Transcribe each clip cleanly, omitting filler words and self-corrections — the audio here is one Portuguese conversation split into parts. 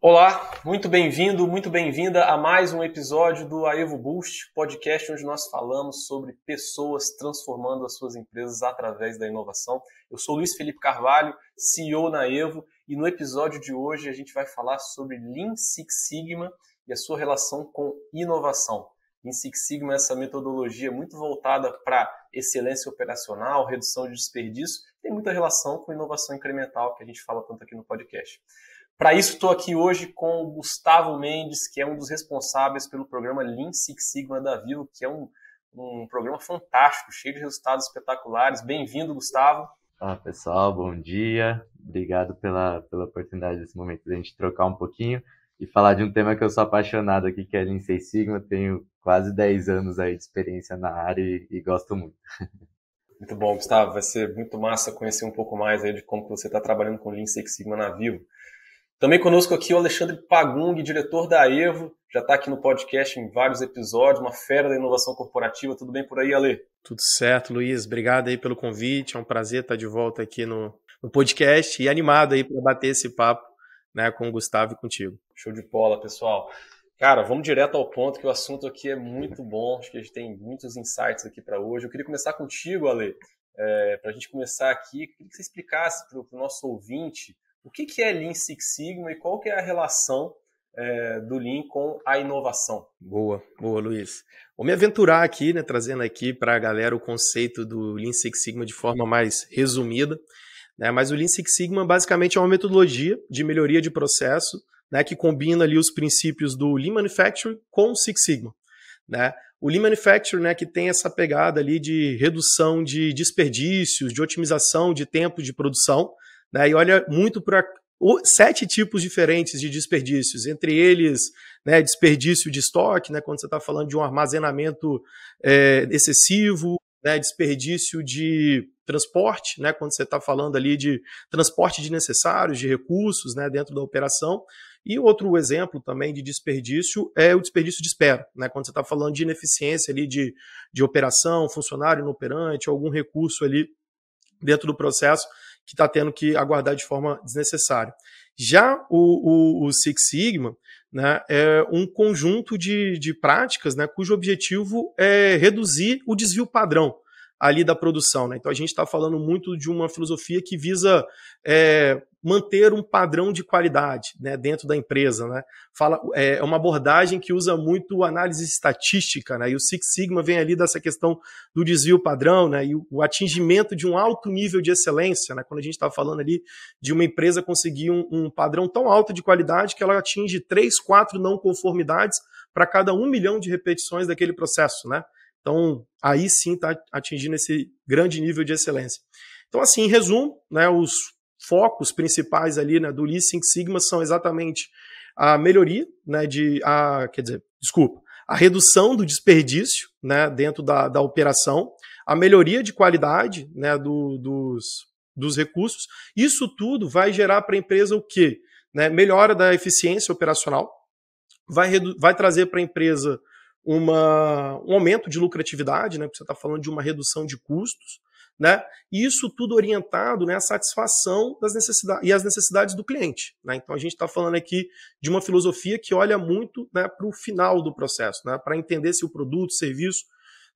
Olá, muito bem-vindo, muito bem-vinda a mais um episódio do Aevo Boost, podcast onde nós falamos sobre pessoas transformando as suas empresas através da inovação. Eu sou Luiz Felipe Carvalho, CEO na Aevo, e no episódio de hoje a gente vai falar sobre Lean Six Sigma e a sua relação com inovação. Lean Six Sigma é essa metodologia muito voltada para excelência operacional, redução de desperdício, tem muita relação com inovação incremental, que a gente fala tanto aqui no podcast. Para isso, estou aqui hoje com o Gustavo Mendes, que é um dos responsáveis pelo programa Lean Six Sigma da Vivo, que é um programa fantástico, cheio de resultados espetaculares. Bem-vindo, Gustavo. Olá, pessoal, bom dia. Obrigado pela oportunidade desse momento de a gente trocar um pouquinho e falar de um tema que eu sou apaixonado aqui, que é Lean Six Sigma. Tenho quase 10 anos aí de experiência na área e gosto muito. Muito bom, Gustavo. Vai ser muito massa conhecer um pouco mais aí de como você está trabalhando com Lean Six Sigma na Vivo. Também conosco aqui o Alexandre Pagung, diretor da Aevo, já está aqui no podcast em vários episódios, uma fera da inovação corporativa. Tudo bem por aí, Ale? Tudo certo, Luiz. Obrigado aí pelo convite. É um prazer estar de volta aqui no podcast e animado aí para bater esse papo, né, com o Gustavo e contigo. Show de bola, pessoal. Cara, vamos direto ao ponto, que o assunto aqui é muito bom. Acho que a gente tem muitos insights aqui para hoje. Eu queria começar contigo, Ale. Para a gente começar aqui, queria que você explicasse para o nosso ouvinte o que é Lean Six Sigma e qual que é a relação do Lean com a inovação? Boa, Luiz. Vou me aventurar aqui, né, trazendo aqui para a galera o conceito do Lean Six Sigma de forma mais resumida, né, mas o Lean Six Sigma basicamente é uma metodologia de melhoria de processo, né, que combina ali os princípios do Lean Manufacturing com o Six Sigma, né? O Lean Manufacturing, né, que tem essa pegada ali de redução de desperdícios, de otimização de tempo de produção, né, e olha muito para 7 tipos diferentes de desperdícios, entre eles, né, desperdício de estoque, né, quando você está falando de um armazenamento excessivo, né, desperdício de transporte, né, quando você está falando ali de transporte desnecessários, de recursos, né, dentro da operação. E outro exemplo também de desperdício é o desperdício de espera, né, quando você está falando de ineficiência ali de operação, funcionário inoperante, algum recurso ali dentro do processo que está tendo que aguardar de forma desnecessária. Já o Six Sigma, né, é um conjunto de práticas, né, cujo objetivo é reduzir o desvio padrão ali da produção, né? Então a gente está falando muito de uma filosofia que visa manter um padrão de qualidade, né, dentro da empresa, né? É uma abordagem que usa muito análise estatística, né? E o Six Sigma vem ali dessa questão do desvio padrão, né? E o atingimento de um alto nível de excelência, né? Quando a gente está falando ali de uma empresa conseguir um padrão tão alto de qualidade que ela atinge 3, 4 não conformidades para cada 1 milhão de repetições daquele processo, né? Então, aí sim está atingindo esse grande nível de excelência. Então, assim, em resumo, né, os focos principais ali, né, do Lean Six Sigma são exatamente a melhoria, né, a redução do desperdício, né, dentro da operação, a melhoria de qualidade, né, dos recursos. Isso tudo vai gerar para a empresa o quê? Né, melhora da eficiência operacional, vai trazer para a empresa um aumento de lucratividade, né, porque você está falando de uma redução de custos, né, e isso tudo orientado, né, à satisfação das necessidades e às necessidades do cliente, né? Então a gente está falando aqui de uma filosofia que olha muito, né, para o final do processo, né, para entender se o produto, o serviço,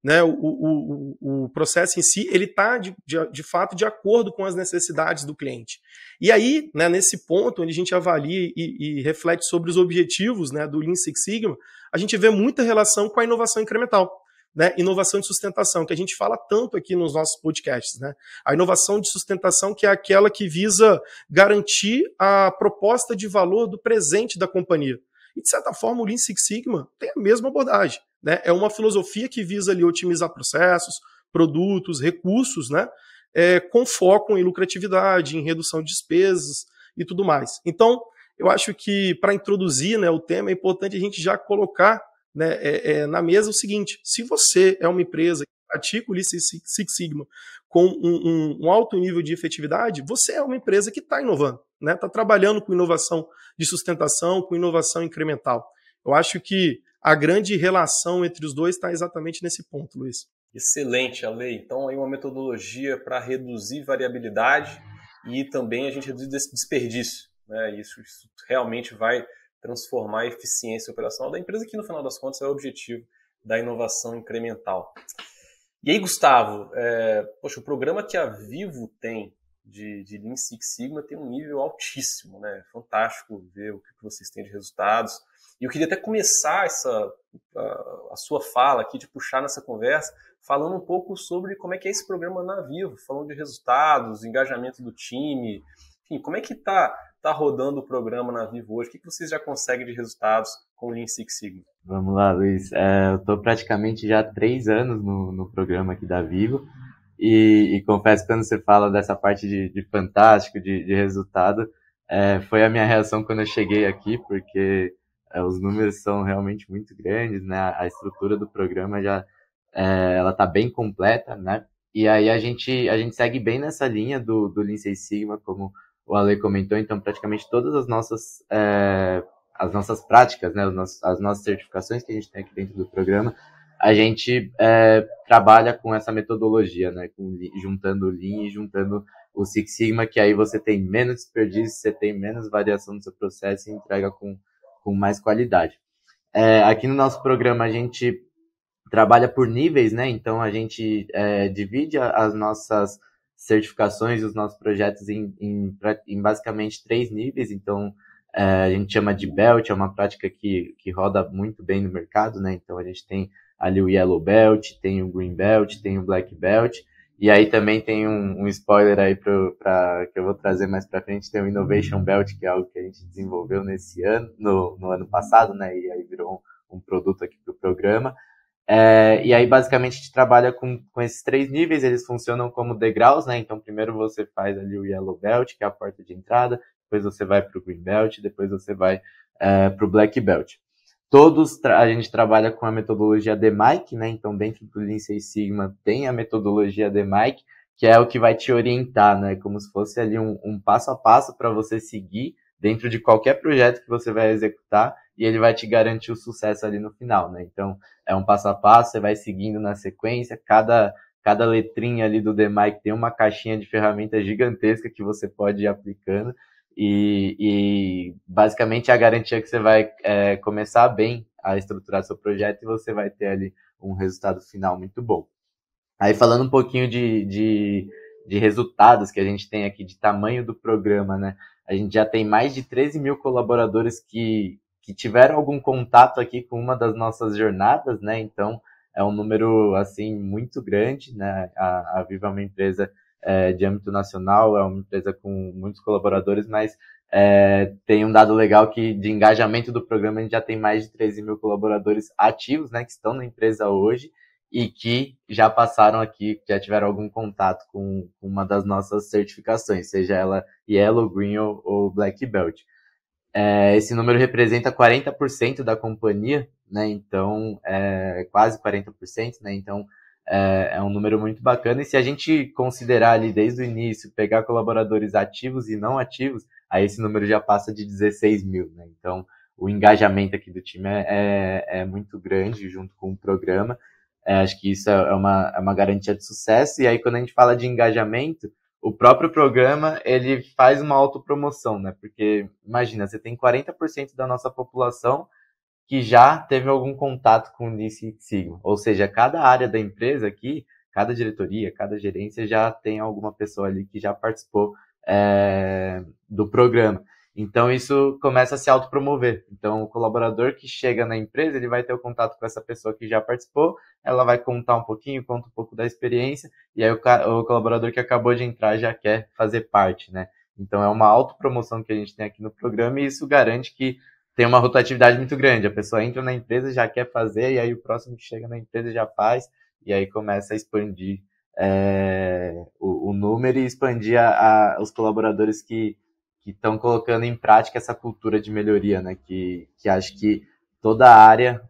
né, o processo em si, ele está de fato de acordo com as necessidades do cliente. E aí, né, nesse ponto onde a gente avalia e reflete sobre os objetivos, né, do Lean Six Sigma, a gente vê muita relação com a inovação incremental, né, inovação de sustentação, que a gente fala tanto aqui nos nossos podcasts, né? A inovação de sustentação, que é aquela que visa garantir a proposta de valor do presente da companhia. E, de certa forma, o Lean Six Sigma tem a mesma abordagem, né? É uma filosofia que visa ali otimizar processos, produtos, recursos, né? Com foco em lucratividade, em redução de despesas e tudo mais. Então, eu acho que, para introduzir, né, o tema, é importante a gente já colocar, né, na mesa o seguinte: se você é uma empresa que pratica o Lean Six Sigma com um alto nível de efetividade, você é uma empresa que está inovando, né? Está trabalhando com inovação de sustentação, com inovação incremental. Eu acho que a grande relação entre os dois está exatamente nesse ponto, Luiz. Excelente, Ale. Então, aí uma metodologia para reduzir variabilidade e também a gente reduzir desperdício, né? Isso realmente vai transformar a eficiência operacional da empresa, que no final das contas é o objetivo da inovação incremental. E aí, Gustavo, poxa, o programa que a Vivo tem de Lean Six Sigma tem um nível altíssimo, né? Fantástico ver o que vocês têm de resultados. E eu queria até começar a sua fala aqui, de puxar nessa conversa, falando um pouco sobre como é que é esse programa na Vivo, falando de resultados, engajamento do time, enfim, como é que tá rodando o programa na Vivo hoje? O que vocês já conseguem de resultados com o Lean Six Sigma? Vamos lá, Luiz. Eu estou praticamente já há 3 anos no programa aqui da Vivo e confesso que quando você fala dessa parte de fantástico, de resultado, foi a minha reação quando eu cheguei aqui, porque os números são realmente muito grandes, né? A estrutura do programa já ela está bem completa, né? E aí a gente segue bem nessa linha do Lean Six Sigma, como o Ale comentou, então praticamente todas as nossas práticas, né, as nossas certificações que a gente tem aqui dentro do programa, a gente trabalha com essa metodologia, né, juntando o Lean e juntando o Six Sigma, que aí você tem menos desperdício, você tem menos variação no seu processo e entrega com mais qualidade. Aqui no nosso programa a gente trabalha por níveis, né, então a gente divide as nossas certificações e os nossos projetos em basicamente 3 níveis, então a gente chama de Belt, é uma prática que roda muito bem no mercado, né? Então a gente tem ali o Yellow Belt, tem o Green Belt, tem o Black Belt, e aí também tem um spoiler aí que eu vou trazer mais para frente, tem o Innovation Belt, que é algo que a gente desenvolveu nesse ano, no ano passado, né? E aí virou um produto aqui para o programa. E aí, basicamente, a gente trabalha com esses 3 níveis, eles funcionam como degraus, né? Então, primeiro você faz ali o Yellow Belt, que é a porta de entrada, depois você vai para o Green Belt, depois você vai para o Black Belt. A gente trabalha com a metodologia DMAIC, né? Então, dentro do Lean Six Sigma tem a metodologia DMAIC, que é o que vai te orientar, né? Como se fosse ali um passo a passo para você seguir dentro de qualquer projeto que você vai executar, e ele vai te garantir o sucesso ali no final, né? Então, é um passo a passo, você vai seguindo na sequência, cada letrinha ali do DMAIC tem uma caixinha de ferramentas gigantesca que você pode ir aplicando, e basicamente é a garantia que você vai começar bem a estruturar seu projeto e você vai ter ali um resultado final muito bom. Aí falando um pouquinho de resultados que a gente tem aqui, de tamanho do programa, né? A gente já tem mais de 13 mil colaboradores que tiveram algum contato aqui com uma das nossas jornadas, né? Então, é um número, assim, muito grande, né? A Vivo é uma empresa de âmbito nacional, é uma empresa com muitos colaboradores, mas tem um dado legal que de engajamento do programa a gente já tem mais de 13 mil colaboradores ativos, né? Que estão na empresa hoje e que já passaram aqui, já tiveram algum contato com uma das nossas certificações, seja ela Yellow, Green ou Black Belt. Esse número representa 40% da companhia, né? Então, quase 40%, né? Então, é um número muito bacana. E se a gente considerar ali desde o início, pegar colaboradores ativos e não ativos, aí esse número já passa de 16 mil, né? Então, o engajamento aqui do time é muito grande junto com o programa. Acho que isso é uma garantia de sucesso. E aí, quando a gente fala de engajamento, o próprio programa, ele faz uma autopromoção, né? Porque, imagina, você tem 40% da nossa população que já teve algum contato com o Lean Six Sigma. Ou seja, cada área da empresa aqui, cada diretoria, cada gerência já tem alguma pessoa ali que já participou do programa. Então, isso começa a se autopromover. Então, o colaborador que chega na empresa, ele vai ter o contato com essa pessoa que já participou, ela vai conta um pouco da experiência, e aí o colaborador que acabou de entrar já quer fazer parte, né? Então, é uma autopromoção que a gente tem aqui no programa, e isso garante que tem uma rotatividade muito grande. A pessoa entra na empresa, já quer fazer, e aí o próximo que chega na empresa já faz, e aí começa a expandir o número e expandir os colaboradores que estão colocando em prática essa cultura de melhoria, né? Que acho que toda área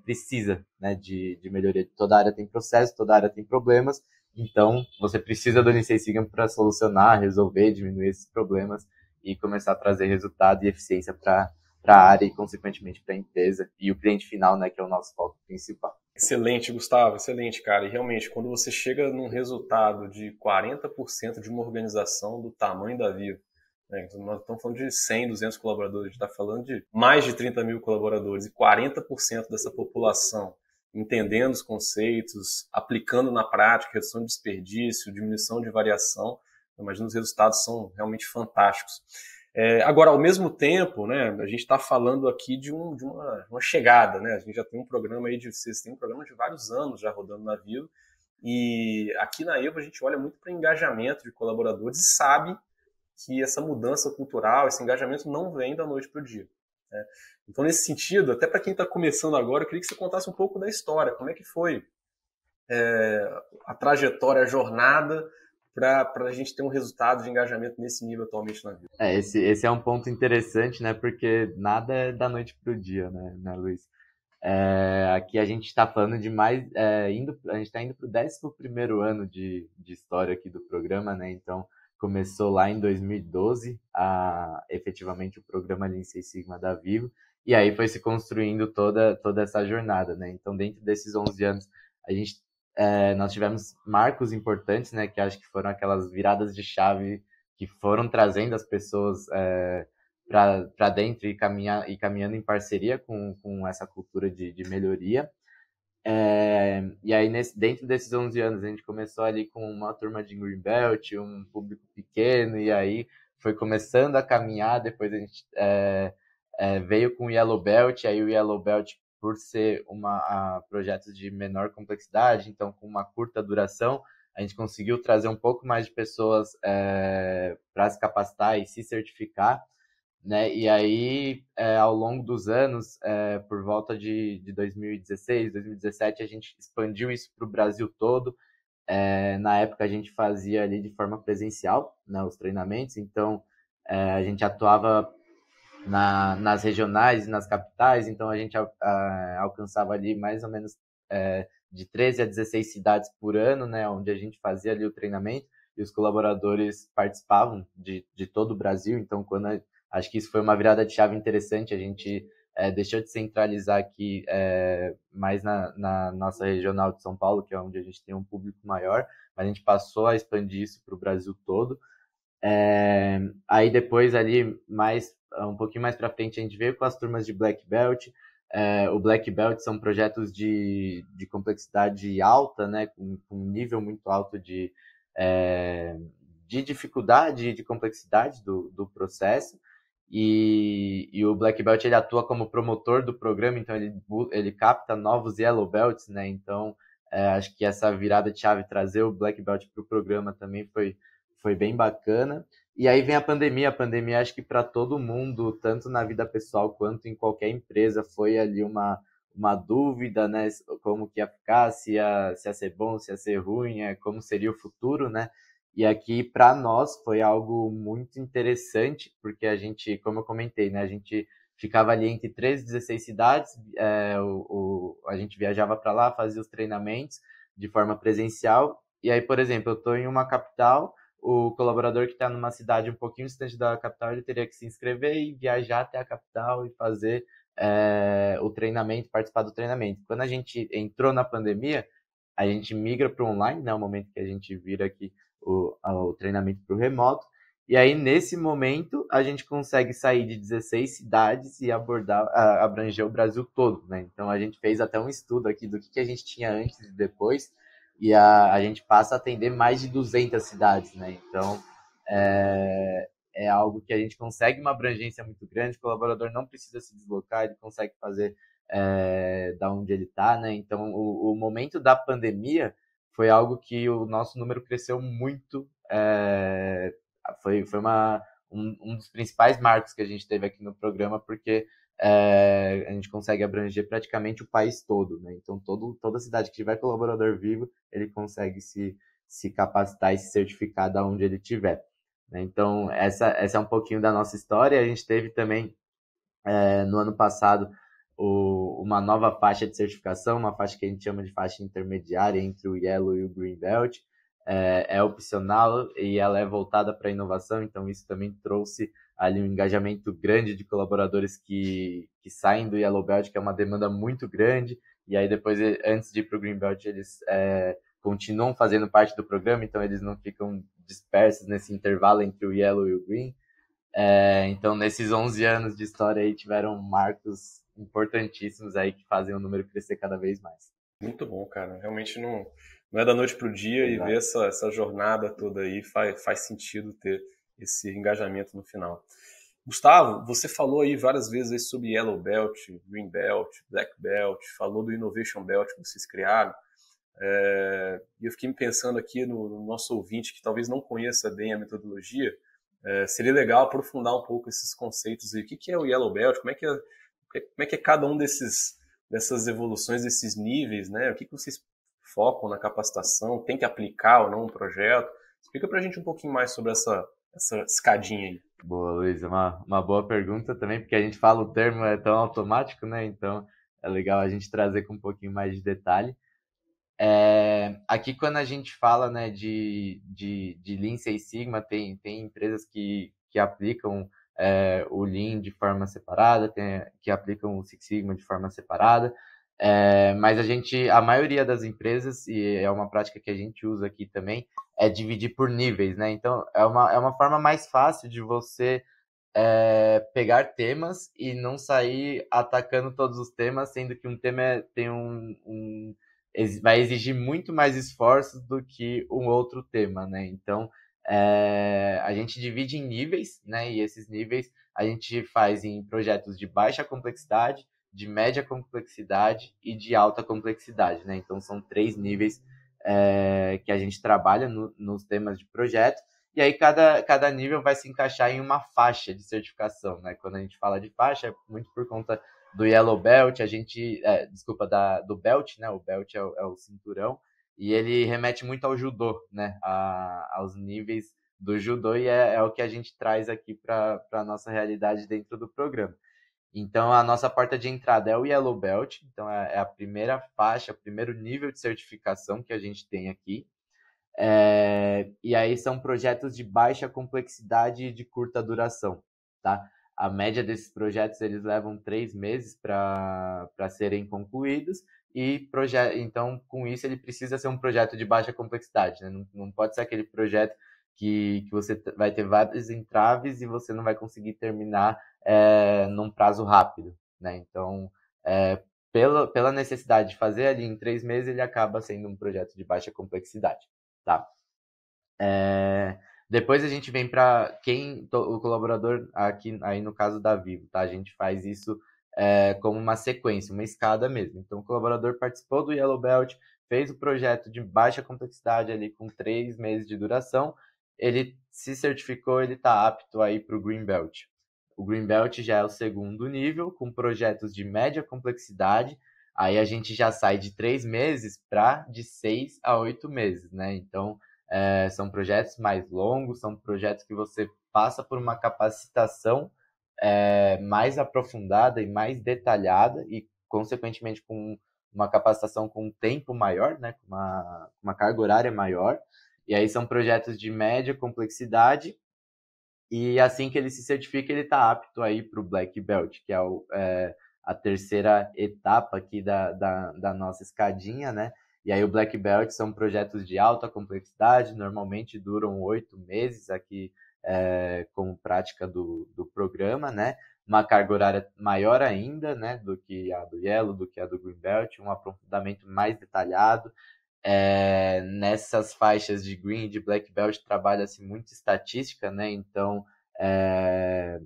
precisa, né, de melhoria. Toda área tem processo, toda área tem problemas, então você precisa do Lean Six Sigma para solucionar, resolver, diminuir esses problemas e começar a trazer resultado e eficiência para a área e, consequentemente, para a empresa e o cliente final, né, que é o nosso foco principal. Excelente, Gustavo, excelente, cara. E realmente, quando você chega num resultado de 40% de uma organização do tamanho da Vivo, né? Nós estamos falando de 100, 200 colaboradores, a gente está falando de mais de 30 mil colaboradores, e 40% dessa população entendendo os conceitos, aplicando na prática, redução de desperdício, diminuição de variação, imagino os resultados são realmente fantásticos. Agora, ao mesmo tempo, né, a gente está falando aqui de uma chegada, né? A gente já tem um programa aí vocês têm um programa de vários anos já rodando na Vivo, e aqui na Evo a gente olha muito para engajamento de colaboradores e sabe que essa mudança cultural, esse engajamento não vem da noite para o dia, né? Então, nesse sentido, até para quem está começando agora, eu queria que você contasse um pouco da história, como é que foi a trajetória, a jornada para a gente ter um resultado de engajamento nesse nível atualmente na vida. Esse é um ponto interessante, né? Porque nada é da noite para o dia, né, Luiz? Aqui a gente está falando de mais... a gente está indo para o 11º ano de história aqui do programa, né? Então, começou lá em 2012, efetivamente, o programa Lean Six Sigma da Vivo, e aí foi se construindo toda essa jornada, né? Então, dentro desses 11 anos, nós tivemos marcos importantes, né, que acho que foram aquelas viradas de chave que foram trazendo as pessoas para dentro e caminhando em parceria com essa cultura de melhoria. E aí, dentro desses 11 anos, a gente começou ali com uma turma de Greenbelt, um público pequeno, e aí foi começando a caminhar. Depois a gente veio com o Yellow Belt, aí o Yellow Belt, por ser projetos de menor complexidade, então com uma curta duração, a gente conseguiu trazer um pouco mais de pessoas para se capacitar e se certificar, né? E aí, ao longo dos anos, por volta de 2016, 2017, a gente expandiu isso para o Brasil todo. Na época, a gente fazia ali de forma presencial, né, os treinamentos, então a gente atuava nas regionais e nas capitais, então a gente alcançava ali mais ou menos de 13 a 16 cidades por ano, né, onde a gente fazia ali o treinamento, e os colaboradores participavam de todo o Brasil. Então, acho que isso foi uma virada de chave interessante, a gente deixou de centralizar aqui mais na nossa regional de São Paulo, que é onde a gente tem um público maior, mas a gente passou a expandir isso para o Brasil todo. Aí depois ali, um pouquinho mais para frente, a gente veio com as turmas de Black Belt. O Black Belt são projetos de complexidade alta, né, com um nível muito alto de dificuldade e de complexidade do processo. E o Black Belt, ele atua como promotor do programa, então ele capta novos Yellow Belts, né? Então, acho que essa virada de chave, trazer o Black Belt para o programa também foi bem bacana. E aí vem a pandemia, acho que para todo mundo, tanto na vida pessoal quanto em qualquer empresa, foi ali uma dúvida, né? Como que ia ficar, se ia ser bom, se ia ser ruim, como seria o futuro, né? E aqui, para nós, foi algo muito interessante, porque a gente, como eu comentei, né, a gente ficava ali entre 13 e 16 cidades, a gente viajava para lá, fazia os treinamentos de forma presencial, e aí, por exemplo, eu estou em uma capital, o colaborador que está numa cidade um pouquinho distante da capital, ele teria que se inscrever e viajar até a capital e fazer o treinamento, participar do treinamento. Quando a gente entrou na pandemia, a gente migra para o online, né, o momento que a gente vira aqui o treinamento para o remoto, e aí nesse momento a gente consegue sair de 16 cidades e abranger o Brasil todo, né? Então a gente fez até um estudo aqui do que a gente tinha antes e depois, e a gente passa a atender mais de 200 cidades, né? Então é algo que a gente consegue uma abrangência muito grande, o colaborador não precisa se deslocar, ele consegue fazer da onde ele está, né? Então o momento da pandemia foi algo que o nosso número cresceu muito. Foi um dos principais marcos que a gente teve aqui no programa, porque a gente consegue abranger praticamente o país todo, né? Então, toda cidade que tiver colaborador vivo, ele consegue se capacitar e se certificar da onde ele estiver, né? Então, essa é um pouquinho da nossa história. A gente teve também, no ano passado, uma nova faixa de certificação, uma faixa que a gente chama de faixa intermediária entre o Yellow e o Green Belt. É opcional e ela é voltada para a inovação, então isso também trouxe ali um engajamento grande de colaboradores que saem do Yellow Belt, que é uma demanda muito grande, e aí depois, antes de ir para o Green Belt, eles continuam fazendo parte do programa, então eles não ficam dispersos nesse intervalo entre o Yellow e o Green. Então, nesses 11 anos de história aí, tiveram marcos importantíssimos aí que fazem o número crescer cada vez mais. Muito bom, cara. Realmente não é da noite para o dia. Exato. E ver essa jornada toda aí faz sentido ter esse engajamento no final. Gustavo, você falou aí várias vezes aí sobre Yellow Belt, Green Belt, Black Belt, falou do Innovation Belt que vocês criaram. E eu fiquei me pensando aqui no nosso ouvinte que talvez não conheça bem a metodologia. Seria legal aprofundar um pouco esses conceitos aí. O que é o Yellow Belt? Como é que é cada um dessas evoluções, desses níveis, né? O que vocês focam na capacitação? Tem que aplicar ou não um projeto? Explica pra gente um pouquinho mais sobre essa escadinha aí. Boa, Luiz. Uma boa pergunta também, porque a gente fala o termo é tão automático, né? Então é legal a gente trazer com um pouquinho mais de detalhe. Aqui quando a gente fala, né, de Lean Six Sigma, tem empresas que aplicam o Lean de forma separada, que aplicam o Six Sigma de forma separada, mas a maioria das empresas, e é uma prática que a gente usa aqui também, é dividir por níveis, né? Então é uma forma mais fácil de você pegar temas e não sair atacando todos os temas, sendo que um tema vai exigir muito mais esforços do que um outro tema, né? Então, a gente divide em níveis, né? E esses níveis a gente faz em projetos de baixa complexidade, de média complexidade e de alta complexidade, né? Então, são 3 níveis que a gente trabalha nos temas de projeto. E aí, cada nível vai se encaixar em uma faixa de certificação, né? Quando a gente fala de faixa, é muito por conta do Yellow Belt, do Belt, né? O Belt é o cinturão, e ele remete muito ao judô, né? Aos níveis do judô, e é o que a gente traz aqui para a nossa realidade dentro do programa. Então, a nossa porta de entrada é o Yellow Belt, então é a primeira faixa, o primeiro nível de certificação que a gente tem aqui. E aí são projetos de baixa complexidade e de curta duração, tá? A média desses projetos, eles levam 3 meses para serem concluídos, e então, com isso, ele precisa ser um projeto de baixa complexidade, né? Não pode ser aquele projeto que você vai ter vários entraves e você não vai conseguir terminar num prazo rápido, né? Então, pela necessidade de fazer ali em 3 meses, ele acaba sendo um projeto de baixa complexidade, tá? Depois a gente vem para o colaborador, aqui aí no caso da Vivo, tá? A gente faz isso como uma sequência, uma escada mesmo. Então, o colaborador participou do Yellow Belt, fez o projeto de baixa complexidade ali com 3 meses de duração, ele se certificou, ele está apto aí para o Green Belt. O Green Belt já é o segundo nível, com projetos de média complexidade. Aí a gente já sai de 3 meses para de 6 a 8 meses, né? Então, são projetos mais longos, são projetos que você passa por uma capacitação mais aprofundada e mais detalhada e, consequentemente, com uma capacitação com um tempo maior, né? Com uma carga horária maior. E aí são projetos de média complexidade, e assim que ele se certifica, ele está apto aí para o Black Belt, que é a terceira etapa aqui da nossa escadinha, né? E aí o Black Belt são projetos de alta complexidade, normalmente duram 8 meses aqui como prática do programa, né? Uma carga horária maior ainda, né? Do que a do Yellow, do que a do Green Belt, um aprofundamento mais detalhado. Nessas faixas de Green e de Black Belt trabalha-se muito estatística, né? Então,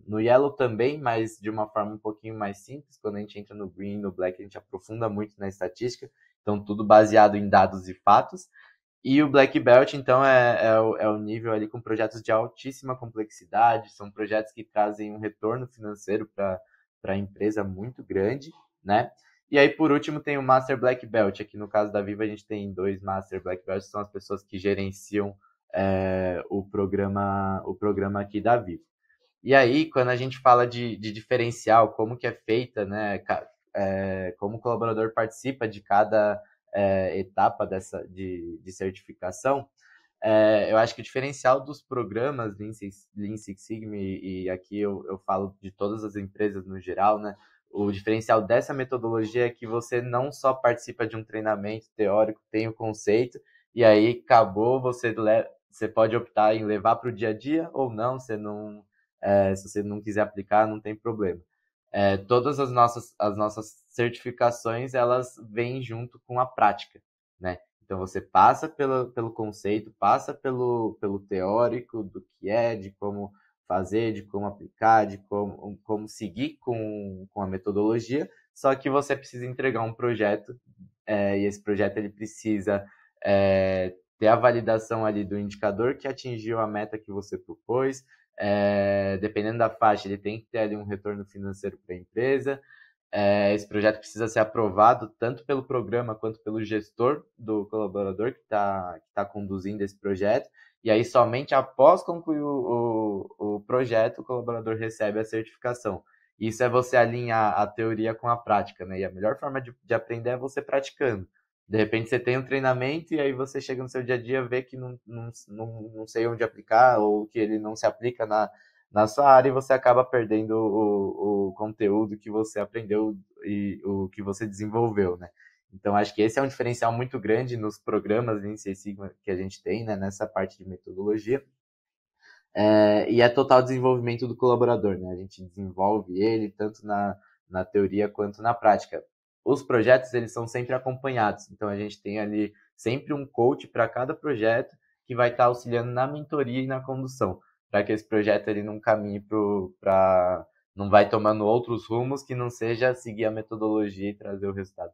no Yellow também, mas de uma forma um pouquinho mais simples. Quando a gente entra no Green e no Black, a gente aprofunda muito na estatística. Então, tudo baseado em dados e fatos. E o Black Belt, então, é o nível ali com projetos de altíssima complexidade. São projetos que trazem um retorno financeiro para a empresa muito grande, né? E aí, por último, tem o Master Black Belt. Aqui no caso da Viva, a gente tem 2 Master Black Belts, que são as pessoas que gerenciam o programa aqui da Viva. E aí, quando a gente fala de diferencial, como que é feita, né, como o colaborador participa de cada etapa de certificação, eu acho que o diferencial dos programas Lean Six Sigma, e aqui eu falo de todas as empresas no geral, né? O diferencial dessa metodologia é que você não só participa de um treinamento teórico, tem o conceito, e aí acabou, você pode optar em levar para o dia a dia ou não, se você não quiser aplicar, não tem problema. Todas as nossas certificações, elas vêm junto com a prática, né? Então você passa pelo conceito, passa pelo teórico do que é, de como fazer, de como aplicar, de como seguir com a metodologia, só que você precisa entregar um projeto, e esse projeto ele precisa ter a validação ali do indicador que atingiu a meta que você propôs, dependendo da faixa, ele tem que ter ali um retorno financeiro para a empresa. Esse projeto precisa ser aprovado tanto pelo programa quanto pelo gestor do colaborador que tá conduzindo esse projeto. E aí, somente após concluir o projeto, o colaborador recebe a certificação. Isso é você alinhar a teoria com a prática, né? E a melhor forma de aprender é você praticando. De repente, você tem um treinamento e aí você chega no seu dia a dia e vê que não sei onde aplicar ou que ele não se aplica na sua área e você acaba perdendo o conteúdo que você aprendeu e o que você desenvolveu, né? Então, acho que esse é um diferencial muito grande nos programas de Lean Six Sigma que a gente tem, né, nessa parte de metodologia. E é total desenvolvimento do colaborador, né? A gente desenvolve ele tanto na teoria quanto na prática. Os projetos, eles são sempre acompanhados. Então, a gente tem ali sempre um coach para cada projeto que vai estar auxiliando na mentoria e na condução, para que esse projeto ele não caminhe não vai tomando outros rumos que não seja seguir a metodologia e trazer o resultado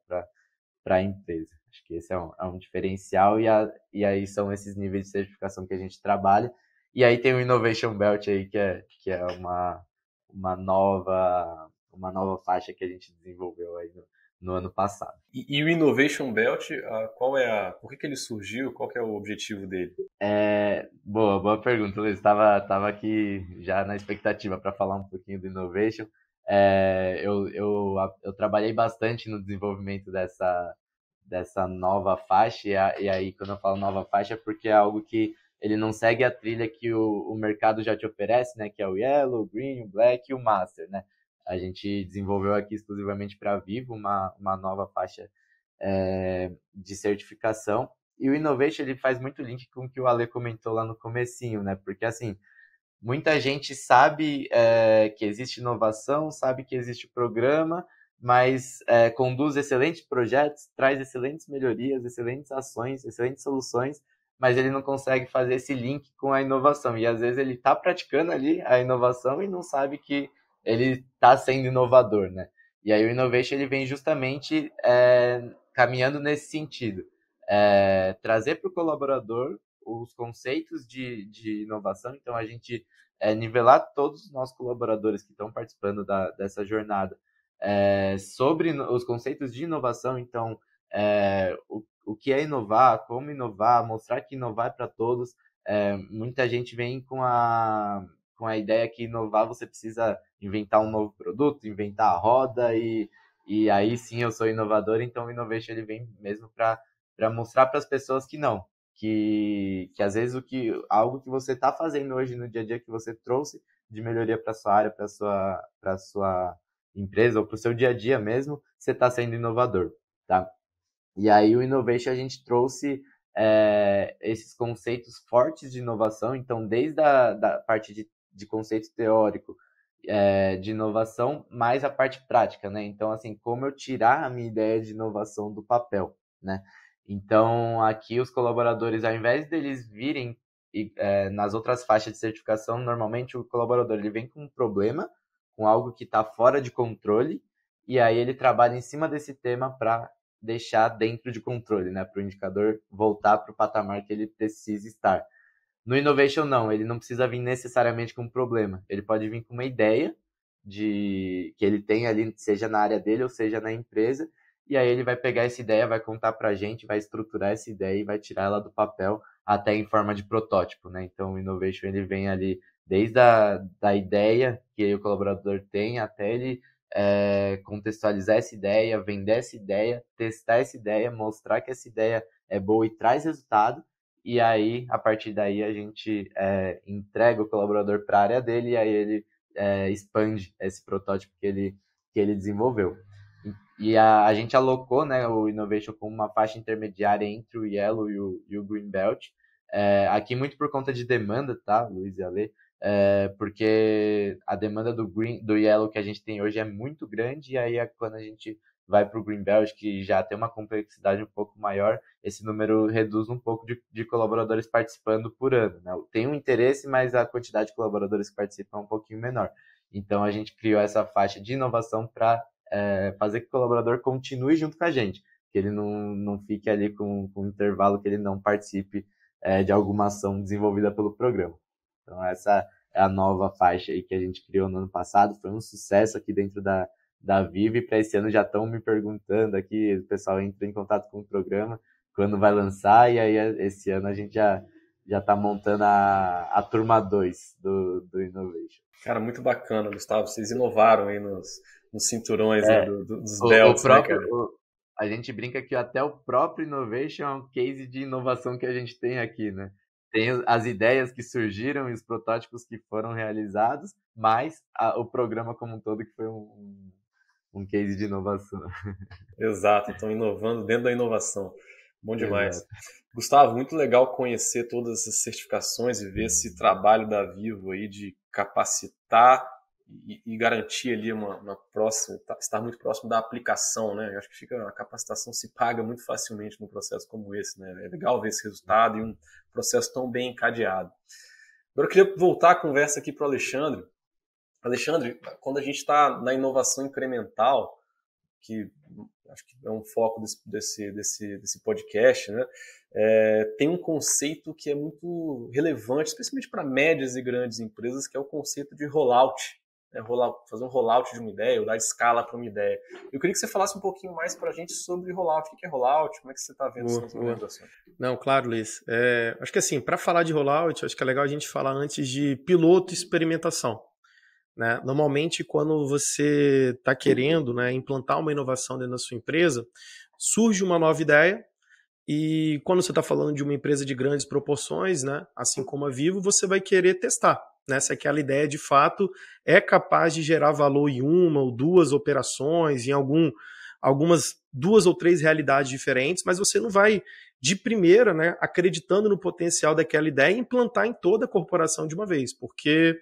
para a empresa. Acho que esse é um diferencial e aí são esses níveis de certificação que a gente trabalha. E aí tem o Innovation Belt aí, que é uma nova faixa que a gente desenvolveu aí no ano passado. E o Innovation Belt, por que ele surgiu? Qual que é o objetivo dele? Boa pergunta, Luiz. Tava aqui já na expectativa para falar um pouquinho do Innovation. Eu trabalhei bastante no desenvolvimento dessa nova faixa, e aí quando eu falo nova faixa é porque é algo que ele não segue a trilha que o mercado já te oferece, né? Que é o Yellow, o Green, o Black e o Master, né? A gente desenvolveu aqui exclusivamente para a Vivo uma nova faixa de certificação. E o Innovation ele faz muito link com o que o Ale comentou lá no comecinho, né? Porque assim, muita gente sabe que existe inovação, sabe que existe programa, mas conduz excelentes projetos, traz excelentes melhorias, excelentes ações, excelentes soluções, mas ele não consegue fazer esse link com a inovação. E às vezes ele está praticando ali a inovação e não sabe que ele está sendo inovador, né? E aí o Innovation ele vem justamente caminhando nesse sentido. Trazer para o colaborador os conceitos de inovação. Então, a gente nivelar todos os nossos colaboradores que estão participando dessa jornada sobre os conceitos de inovação. Então, o que é inovar, como inovar, mostrar que inovar é para todos. Muita gente vem com a ideia que inovar você precisa inventar um novo produto, inventar a roda e aí sim eu sou inovador. Então, o Innovation ele vem mesmo para mostrar para as pessoas que não, que às vezes algo que você está fazendo hoje no dia a dia que você trouxe de melhoria para sua área, para sua empresa ou para o seu dia a dia mesmo, você está sendo inovador, tá? E aí o Innovation a gente trouxe esses conceitos fortes de inovação, então desde da parte de conceito teórico de inovação, mais a parte prática, né? Então, assim, como eu tirar a minha ideia de inovação do papel, né? Então, aqui os colaboradores, ao invés deles virem nas outras faixas de certificação, normalmente o colaborador ele vem com um problema, com algo que está fora de controle, e aí ele trabalha em cima desse tema para deixar dentro de controle, né? Para o indicador voltar para o patamar que ele precisa estar. No Innovation, não, ele não precisa vir necessariamente com um problema. Ele pode vir com uma ideia que ele tem ali, seja na área dele ou seja na empresa, e aí ele vai pegar essa ideia, vai contar para a gente, vai estruturar essa ideia e vai tirar ela do papel até em forma de protótipo, né? Então, o Innovation ele vem ali desde da ideia que o colaborador tem até ele contextualizar essa ideia, vender essa ideia, testar essa ideia, mostrar que essa ideia é boa e traz resultado. E aí, a partir daí, a gente entrega o colaborador para a área dele e aí ele expande esse protótipo que ele que ele desenvolveu. E a gente alocou, né, o Innovation como uma faixa intermediária entre o Yellow e o Green Belt. Aqui muito por conta de demanda, tá, Luiz e Ale? Porque a demanda do Yellow que a gente tem hoje é muito grande, e aí quando a gente vai para o Green Belt, que já tem uma complexidade um pouco maior, esse número reduz um pouco de colaboradores participando por ano, né? Tem um interesse, mas a quantidade de colaboradores que participam é um pouquinho menor. Então a gente criou essa faixa de inovação para fazer que o colaborador continue junto com a gente, que ele não fique ali com um intervalo que ele não participe de alguma ação desenvolvida pelo programa. Então essa é a nova faixa aí que a gente criou no ano passado, foi um sucesso aqui dentro da Vivo, e para esse ano já estão me perguntando aqui, o pessoal entra em contato com o programa, quando vai lançar, e aí esse ano a gente já está montando a turma 2 do Innovation. Cara, muito bacana, Gustavo, vocês inovaram aí nos cinturões, né, dos belts, né, cara? A gente brinca que até o próprio Innovation é um case de inovação que a gente tem aqui, né? Tem as ideias que surgiram e os protótipos que foram realizados, mas o programa como um todo que foi um case de inovação. Exato, então inovando dentro da inovação. Bom demais. Exato. Gustavo, muito legal conhecer todas essas certificações e ver esse trabalho da Vivo aí de capacitar e garantir ali uma próxima, estar muito próximo da aplicação, né? Eu acho que a capacitação se paga muito facilmente num processo como esse, né? É legal ver esse resultado e um processo tão bem encadeado. Agora eu queria voltar a conversa aqui para o Alexandre. Alexandre, quando a gente está na inovação incremental, que acho que é um foco desse podcast, né? Tem um conceito que é muito relevante, especialmente para médias e grandes empresas, que é o conceito de rollout. Fazer um rollout de uma ideia, ou dar escala para uma ideia. Eu queria que você falasse um pouquinho mais para a gente sobre rollout. O que é rollout? Como é que você está vendo essas organizações? Não, claro, Luiz. Acho que assim, para falar de rollout, acho que é legal a gente falar antes de piloto e experimentação. Né? Normalmente, quando você está querendo, né, implantar uma inovação dentro da sua empresa, surge uma nova ideia, e quando você está falando de uma empresa de grandes proporções, né, assim como a Vivo, você vai querer testar, né, se aquela ideia de fato é capaz de gerar valor em uma ou duas operações, em algumas 2 ou 3 realidades diferentes, mas você não vai de primeira, né, acreditando no potencial daquela ideia, implantar em toda a corporação de uma vez, porque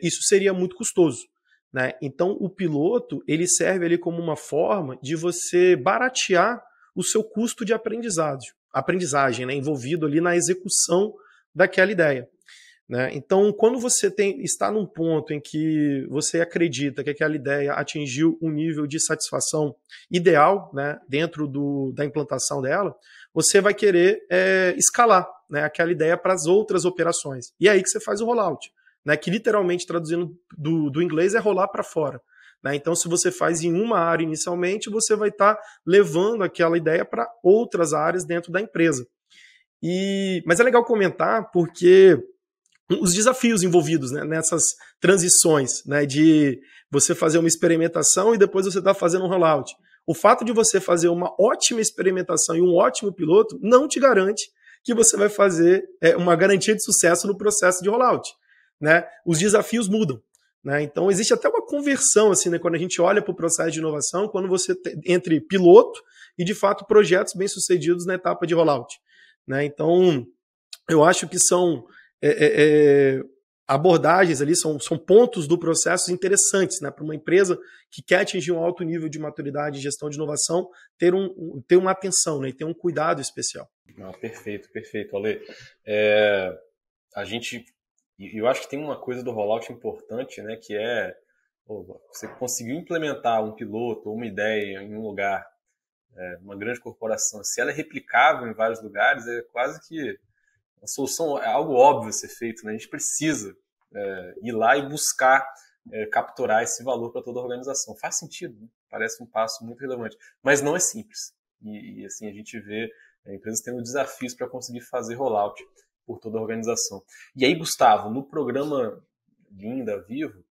isso seria muito custoso. Né? Então, o piloto ele serve ali como uma forma de você baratear o seu custo de aprendizagem, né? Envolvido ali na execução daquela ideia. Né? Então, quando você está num ponto em que você acredita que aquela ideia atingiu um nível de satisfação ideal, né, dentro da implantação dela, você vai querer escalar, né, aquela ideia para as outras operações. E é aí que você faz o rollout. Né, que literalmente traduzindo do inglês é rolar para fora. Né? Então, se você faz em uma área inicialmente, você vai estar levando aquela ideia para outras áreas dentro da empresa. Mas é legal comentar porque os desafios envolvidos, né, nessas transições, né, de você fazer uma experimentação e depois você está fazendo um rollout. O fato de você fazer uma ótima experimentação e um ótimo piloto não te garante que você vai fazer uma garantia de sucesso no processo de rollout. Né? Os desafios mudam. Né? Então, existe até uma conversão assim, né, quando a gente olha para o processo de inovação, quando você entre piloto e, de fato, projetos bem-sucedidos na etapa de rollout. Né? Então, eu acho que são abordagens ali, são pontos do processo interessantes, né, para uma empresa que quer atingir um alto nível de maturidade em gestão de inovação, ter uma atenção, né, e ter um cuidado especial. Perfeito, Ale. Eu acho que tem uma coisa do rollout importante, né, que você conseguiu implementar um piloto ou uma ideia em um lugar, uma grande corporação, se ela é replicável em vários lugares, é quase que a solução, é algo óbvio a ser feito, né? A gente precisa ir lá e buscar capturar esse valor para toda a organização. Faz sentido, né? Parece um passo muito relevante, mas não é simples. E assim, a gente vê empresas tendo desafios para conseguir fazer rollout por toda a organização. E aí, Gustavo, no programa Lean da Vivo,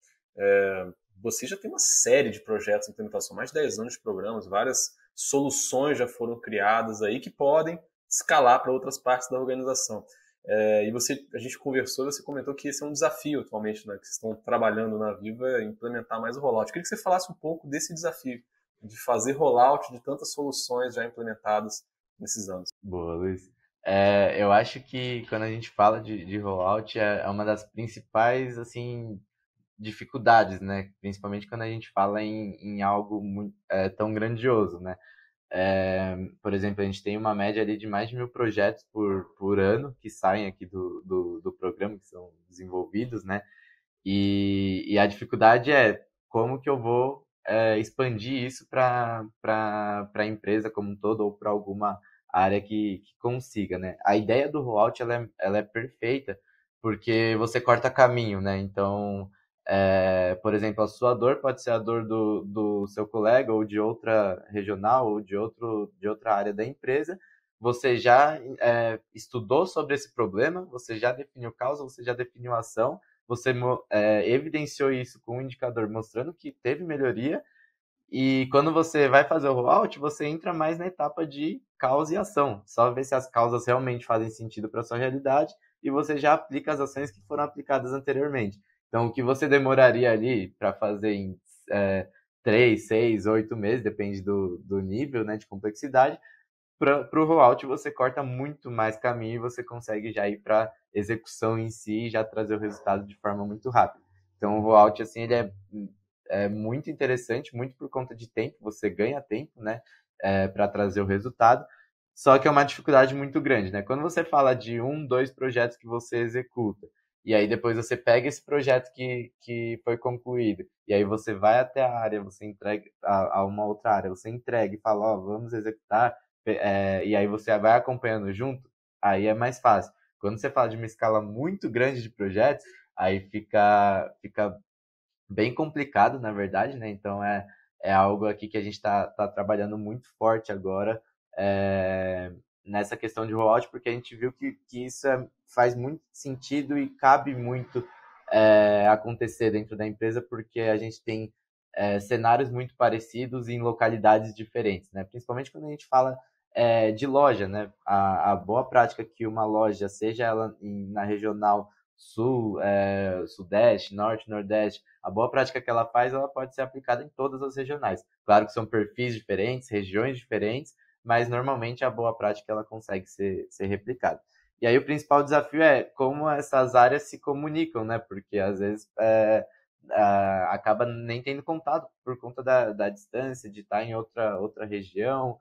você já tem uma série de projetos de implementação, mais de 10 anos de programas, várias soluções já foram criadas aí que podem escalar para outras partes da organização. E a gente conversou, você comentou que esse é um desafio atualmente, né, que vocês estão trabalhando na Viva, implementar mais o rollout. Eu queria que você falasse um pouco desse desafio, de fazer rollout de tantas soluções já implementadas nesses anos. Boa, Luiz. Eu acho que quando a gente fala de rollout é uma das principais assim dificuldades, né? Principalmente quando a gente fala em algo tão grandioso, né? Por exemplo, a gente tem uma média ali de mais de 1.000 projetos por ano que saem aqui do programa, que são desenvolvidos, né? E a dificuldade é como que eu vou expandir isso para a empresa como um todo ou para alguma área que consiga, né? A ideia do rollout ela é perfeita porque você corta caminho, né? Então, por exemplo, a sua dor pode ser a dor do seu colega ou de outra regional ou de outra área da empresa. Você já estudou sobre esse problema, você já definiu causa, você já definiu ação, você evidenciou isso com um indicador mostrando que teve melhoria, e quando você vai fazer o rollout, você entra mais na etapa de causa e ação. Só ver se as causas realmente fazem sentido para a sua realidade e você já aplica as ações que foram aplicadas anteriormente. Então, o que você demoraria ali para fazer em 3, 6, 8 meses, depende do nível, né, de complexidade, para o rollout você corta muito mais caminho e você consegue já ir para execução em si e já trazer o resultado de forma muito rápida. Então o rollout assim ele é muito interessante, muito por conta de tempo, você ganha tempo, né, para trazer o resultado. Só que é uma dificuldade muito grande, né? Quando você fala de 1, 2 projetos que você executa, e aí depois você pega esse projeto que foi concluído, e aí você vai até a área, você entrega a uma outra área, você entrega e fala, ó, vamos executar, e aí você vai acompanhando junto, aí é mais fácil. Quando você fala de uma escala muito grande de projetos, aí fica bem complicado, na verdade, né? Então é algo aqui que a gente tá trabalhando muito forte agora nessa questão de rollout, porque a gente viu que isso faz muito sentido e cabe muito acontecer dentro da empresa, porque a gente tem cenários muito parecidos em localidades diferentes, né? Principalmente quando a gente fala de loja, né? A boa prática que uma loja, seja ela na regional sul, sudeste, norte, nordeste, a boa prática que ela faz, ela pode ser aplicada em todas as regionais. Claro que são perfis diferentes, regiões diferentes, mas normalmente a boa prática ela consegue ser replicada. E aí o principal desafio é como essas áreas se comunicam, né? Porque às vezes acaba nem tendo contato por conta da distância, de estar em outra região,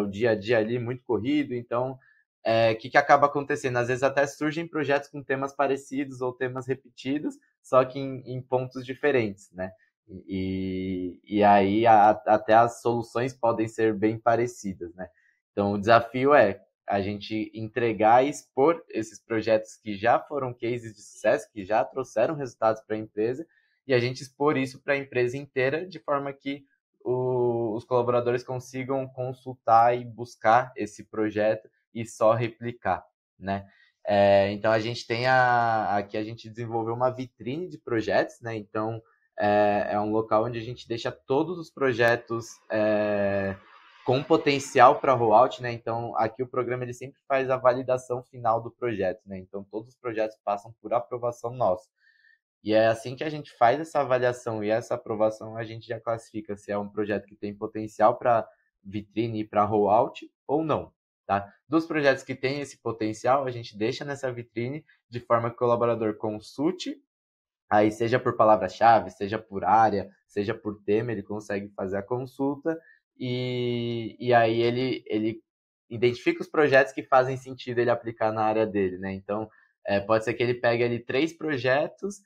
o dia a dia ali muito corrido, então que acaba acontecendo? Às vezes até surgem projetos com temas parecidos ou temas repetidos, só que em pontos diferentes, né? E aí até as soluções podem ser bem parecidas, né? Então o desafio é a gente entregar e expor esses projetos que já foram cases de sucesso, que já trouxeram resultados para a empresa, e a gente expor isso para a empresa inteira, de forma que os colaboradores consigam consultar e buscar esse projeto e só replicar, né? Então a gente tem aqui a gente desenvolveu uma vitrine de projetos, né? Então é um local onde a gente deixa todos os projetos com potencial para rollout, né? Então aqui o programa ele sempre faz a validação final do projeto, né? Então todos os projetos passam por aprovação nossa. E é assim que a gente faz essa avaliação e essa aprovação, a gente já classifica se é um projeto que tem potencial para vitrine e para rollout ou não. Tá? Dos projetos que têm esse potencial, a gente deixa nessa vitrine de forma que o colaborador consulte, aí seja por palavra-chave, seja por área, seja por tema, ele consegue fazer a consulta e aí ele identifica os projetos que fazem sentido ele aplicar na área dele, né? Então, pode ser que ele pegue ali 3 projetos,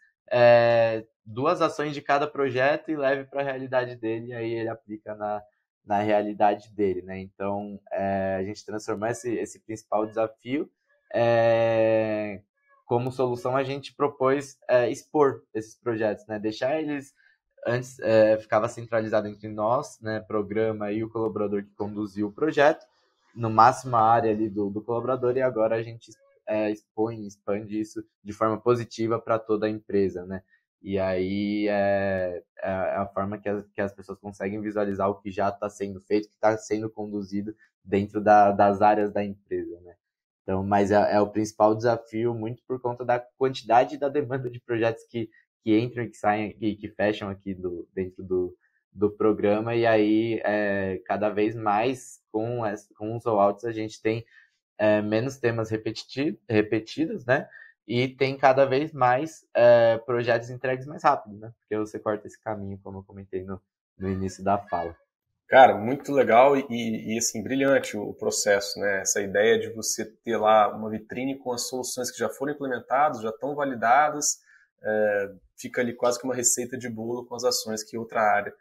2 ações de cada projeto e leve para a realidade dele, e aí ele aplica na realidade dele, né? Então, a gente transformou esse principal desafio. Como solução, a gente propôs expor esses projetos, né? Deixar eles antes ficava centralizado entre nós, né, programa e o colaborador que conduziu o projeto, no máximo a área ali do colaborador, e agora a gente expande isso de forma positiva para toda a empresa, né? E aí é a forma que as pessoas conseguem visualizar o que já está sendo feito, que está sendo conduzido dentro das áreas da empresa, né? Então, mas é o principal desafio, muito por conta da quantidade e da demanda de projetos que entram e que saem e que fecham aqui dentro do programa, e aí cada vez mais com os rollouts a gente tem menos temas repetidos, né? E tem cada vez mais projetos entregues mais rápido, né? Porque você corta esse caminho, como eu comentei no início da fala. Cara, muito legal e assim, brilhante o processo, né? Essa ideia de você ter lá uma vitrine com as soluções que já foram implementadas, já estão validadas, fica ali quase que uma receita de bolo com as ações que outra área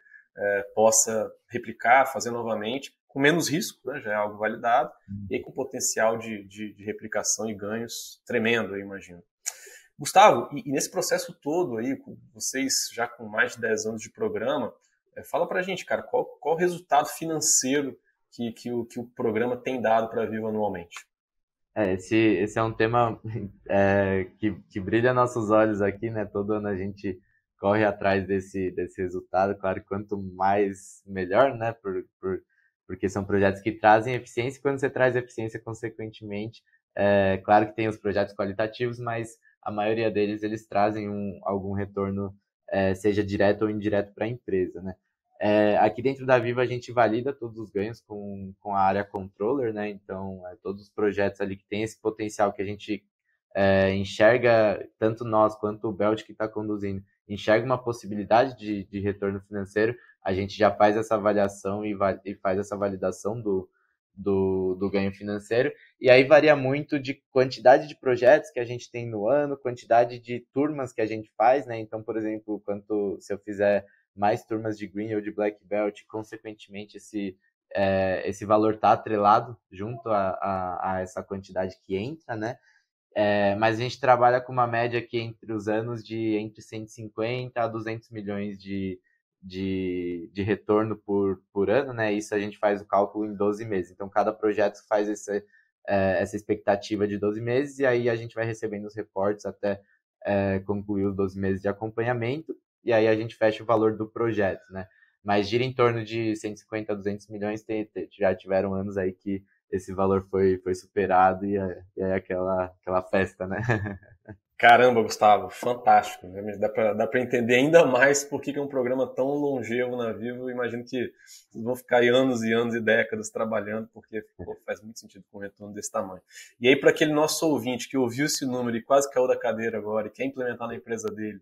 possa replicar, fazer novamente, com menos risco, né? Já é algo validado, e aí com potencial de replicação e ganhos tremendo, eu imagino. Gustavo, e nesse processo todo aí, vocês já com mais de 10 anos de programa, fala pra gente, cara, qual o resultado financeiro que o programa tem dado para a Vivo anualmente? Esse é um tema que brilha nossos olhos aqui, né? Todo ano a gente corre atrás desse resultado. Claro, quanto mais, melhor, né? Porque são projetos que trazem eficiência, e quando você traz eficiência, consequentemente, claro que tem os projetos qualitativos, mas a maioria deles, eles trazem algum retorno, seja direto ou indireto para a empresa, né? Aqui dentro da Vivo a gente valida todos os ganhos com a área controller, né? Então, todos os projetos ali que tem esse potencial que a gente enxerga, tanto nós quanto o Belt que está conduzindo, enxerga uma possibilidade de retorno financeiro, a gente já faz essa avaliação e faz essa validação do ganho financeiro. E aí varia muito de quantidade de projetos que a gente tem no ano, quantidade de turmas que a gente faz, né? Então, por exemplo, se eu fizer mais turmas de Green ou de Black Belt, consequentemente esse valor está atrelado junto a essa quantidade que entra, né? Mas a gente trabalha com uma média aqui entre os anos de entre 150 a 200 milhões de retorno por ano, né? Isso a gente faz o cálculo em 12 meses. Então, cada projeto faz essa expectativa de 12 meses e aí a gente vai recebendo os reportes até concluir os 12 meses de acompanhamento e aí a gente fecha o valor do projeto, né? Mas gira em torno de 150 a 200 milhões, já tiveram anos aí que esse valor foi superado e é aquela festa, né? Caramba, Gustavo, fantástico, né? Dá para entender ainda mais por que é um programa tão longevo na Vivo. Eu imagino que vocês vão ficar aí anos e anos e décadas trabalhando, porque faz muito sentido com um retorno desse tamanho. E aí, para aquele nosso ouvinte que ouviu esse número e quase caiu da cadeira agora e quer implementar na empresa dele,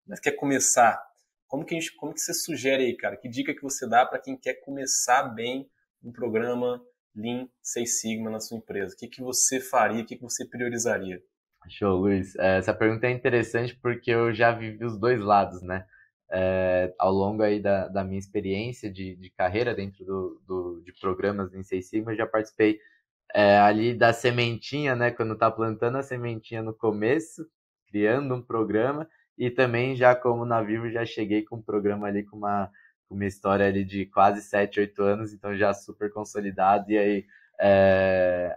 mas quer começar, como que você sugere aí, cara? Que dica que você dá para quem quer começar bem um programa Lean Six Sigma na sua empresa? O que você faria? O que você priorizaria? Show, Luiz. Essa pergunta é interessante porque eu já vivi os dois lados, né? Ao longo aí da minha experiência de carreira dentro de programas em Six Sigma, eu já participei ali da sementinha, né? Quando tá plantando a sementinha no começo, criando um programa, e também já como na Vivo já cheguei com um programa ali com uma história ali de quase 7, 8 anos, então já super consolidado, e aí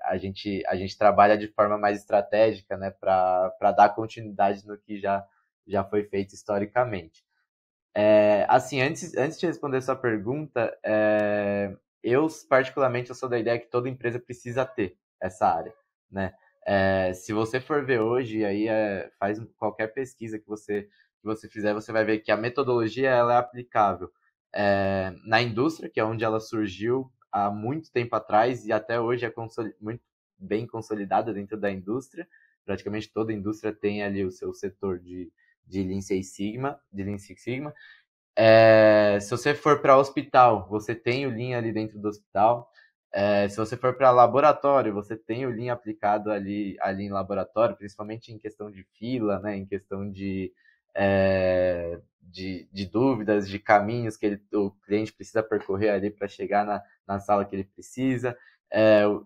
a gente trabalha de forma mais estratégica, né, para dar continuidade no que já foi feito historicamente. Assim, antes de responder sua pergunta, eu particularmente eu sou da ideia que toda empresa precisa ter essa área, né? Se você for ver hoje, aí faz qualquer pesquisa que você fizer, você vai ver que a metodologia ela é aplicável na indústria, que é onde ela surgiu há muito tempo atrás e até hoje é muito bem consolidada dentro da indústria. Praticamente toda indústria tem ali o seu setor de Lean Six Sigma, se você for para hospital, você tem o Lean ali dentro do hospital. Se você for para laboratório, você tem o Lean aplicado ali em laboratório, principalmente em questão de fila, né, em questão de dúvidas, de caminhos que o cliente precisa percorrer ali para chegar na sala que ele precisa.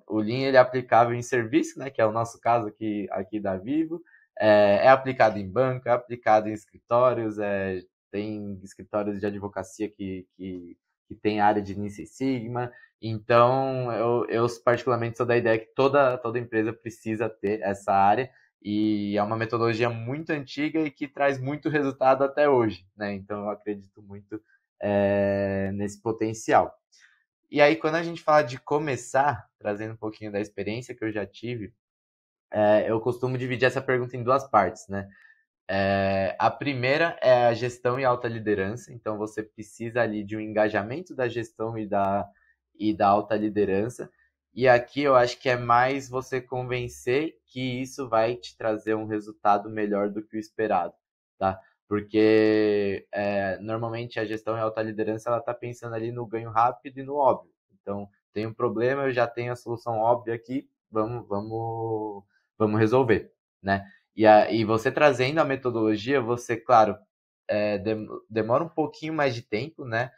O Lean ele é aplicável em serviço, né, que é o nosso caso aqui da Vivo. É aplicado em banco, é aplicado em escritórios, tem escritórios de advocacia que tem área de Lean Six Sigma. Então, eu particularmente sou da ideia que toda empresa precisa ter essa área e é uma metodologia muito antiga e que traz muito resultado até hoje, né? Então, eu acredito muito nesse potencial. E aí, quando a gente fala de começar, trazendo um pouquinho da experiência que eu já tive, eu costumo dividir essa pergunta em duas partes, né? A primeira é a gestão e alta liderança, então você precisa ali de um engajamento da gestão e da alta liderança, e aqui eu acho que é mais você convencer que isso vai te trazer um resultado melhor do que o esperado, tá? Porque normalmente a gestão e a alta liderança ela está pensando ali no ganho rápido e no óbvio. Então, tem um problema, eu já tenho a solução óbvia aqui, vamos resolver, né? E você trazendo a metodologia, você, claro, demora um pouquinho mais de tempo, né?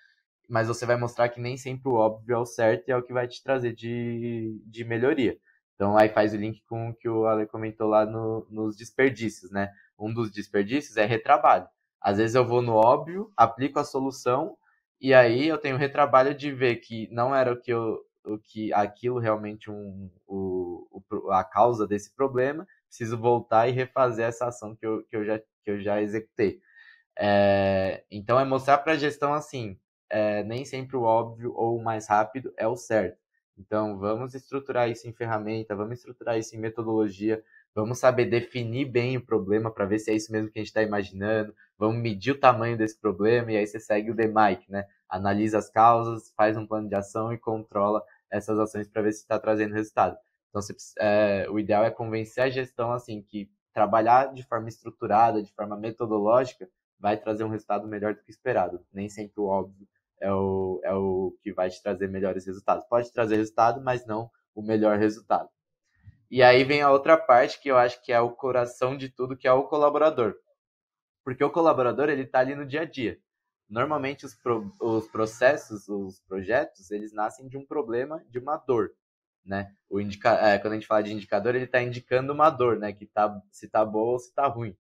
Mas você vai mostrar que nem sempre o óbvio é o certo e é o que vai te trazer de melhoria. Então, aí faz o link com o que o Ale comentou lá nos desperdícios, né? Um dos desperdícios é retrabalho. Às vezes eu vou no óbvio, aplico a solução, e aí eu tenho retrabalho de ver que não era o que aquilo realmente a causa desse problema, preciso voltar e refazer essa ação que eu já executei. Então é mostrar para a gestão assim, nem sempre o óbvio ou o mais rápido é o certo. Então vamos estruturar isso em ferramenta, vamos estruturar isso em metodologia, vamos saber definir bem o problema para ver se é isso mesmo que a gente está imaginando, vamos medir o tamanho desse problema e aí você segue o DMAIC, né? Analisa as causas, faz um plano de ação e controla essas ações para ver se está trazendo resultado. Então o ideal é convencer a gestão assim que trabalhar de forma estruturada, de forma metodológica, vai trazer um resultado melhor do que esperado. Nem sempre o óbvio é o que vai te trazer melhores resultados. Pode trazer resultado, mas não o melhor resultado. E aí vem a outra parte que eu acho que é o coração de tudo, que é o colaborador. Porque o colaborador, ele está ali no dia a dia. Normalmente os processos, os projetos, eles nascem de um problema, de uma dor. Né? Quando a gente fala de indicador, ele está indicando uma dor, né? Se está boa ou se está ruim.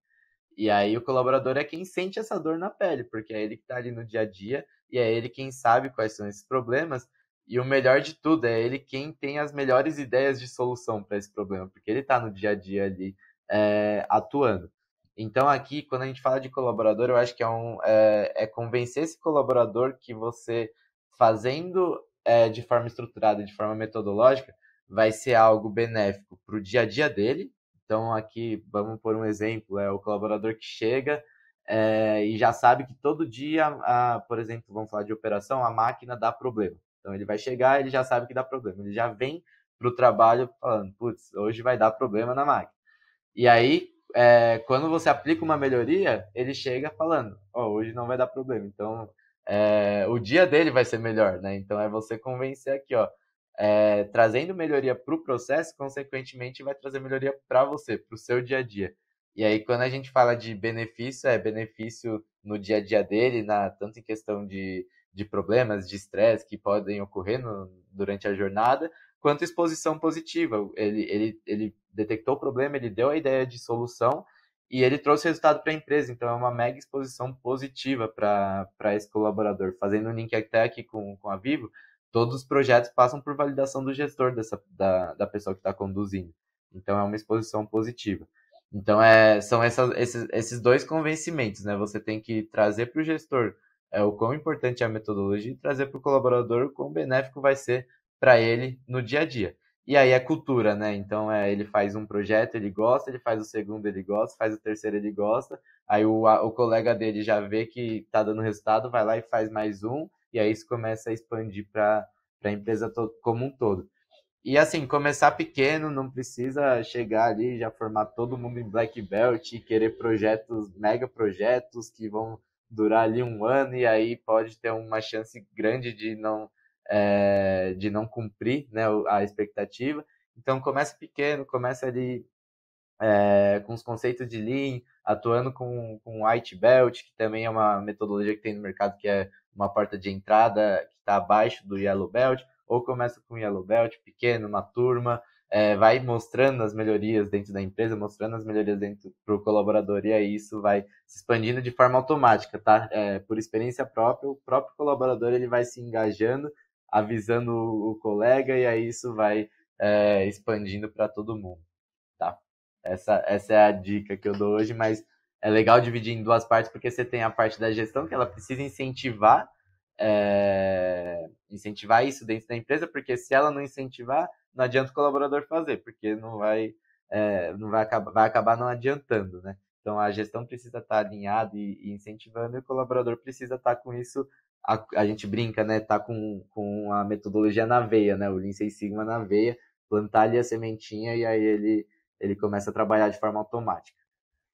E aí o colaborador é quem sente essa dor na pele, porque é ele que está ali no dia a dia e é ele quem sabe quais são esses problemas. E o melhor de tudo, é ele quem tem as melhores ideias de solução para esse problema, porque ele está no dia a dia ali atuando. Então aqui, quando a gente fala de colaborador, eu acho que é convencer esse colaborador que você fazendo de forma estruturada, de forma metodológica, vai ser algo benéfico para o dia a dia dele. Então, aqui, vamos por um exemplo, é o colaborador que chega e já sabe que todo dia, por exemplo, vamos falar de operação, a máquina dá problema. Então, ele vai chegar, ele já sabe que dá problema. Ele já vem para o trabalho falando, putz, hoje vai dar problema na máquina. E aí, quando você aplica uma melhoria, ele chega falando, hoje não vai dar problema. Então, o dia dele vai ser melhor, né? Então, é você convencer aqui, trazendo melhoria para o processo, consequentemente vai trazer melhoria para você, para o seu dia a dia. E aí, quando a gente fala de benefício, é benefício no dia a dia dele, tanto em questão de problemas, de estresse que podem ocorrer durante a jornada, quanto exposição positiva. Ele detectou o problema, ele deu a ideia de solução e ele trouxe resultado para a empresa. Então, é uma mega exposição positiva para esse colaborador. Fazendo um link até aqui com a Vivo, todos os projetos passam por validação do gestor da pessoa que está conduzindo. Então, é uma exposição positiva. Então, são esses dois convencimentos, né? Você tem que trazer para o gestor o quão importante é a metodologia e trazer para o colaborador o quão benéfico vai ser para ele no dia a dia. E aí é cultura, né? Então, ele faz um projeto, ele gosta, ele faz o segundo, ele gosta, faz o terceiro, ele gosta. Aí o colega dele já vê que está dando resultado, vai lá e faz mais um, e aí isso começa a expandir para a empresa como um todo. E assim, começar pequeno, não precisa chegar ali e já formar todo mundo em Black Belt e querer projetos, mega projetos que vão durar ali um ano e aí pode ter uma chance grande de não cumprir, né, a expectativa. Então começa pequeno, começa ali com os conceitos de Lean, atuando com White Belt, que também é uma metodologia que tem no mercado que é uma porta de entrada que está abaixo do Yellow Belt, ou começa com Yellow Belt, pequeno, uma turma, vai mostrando as melhorias dentro da empresa, mostrando as melhorias dentro para o colaborador, e aí isso vai se expandindo de forma automática, tá? Por experiência própria, o próprio colaborador ele vai se engajando, avisando o colega, e aí isso vai expandindo para todo mundo, tá? Essa é a dica que eu dou hoje, mas é legal dividir em duas partes, porque você tem a parte da gestão, que ela precisa incentivar isso dentro da empresa, porque se ela não incentivar, não adianta o colaborador fazer, porque não vai não vai acabar não adiantando, né? Então a gestão precisa estar alinhada e incentivando, e o colaborador precisa estar com isso. A gente brinca, né? Tá com a metodologia na veia, né? O Lean Six Sigma na veia, plantar ali a sementinha e aí ele começa a trabalhar de forma automática.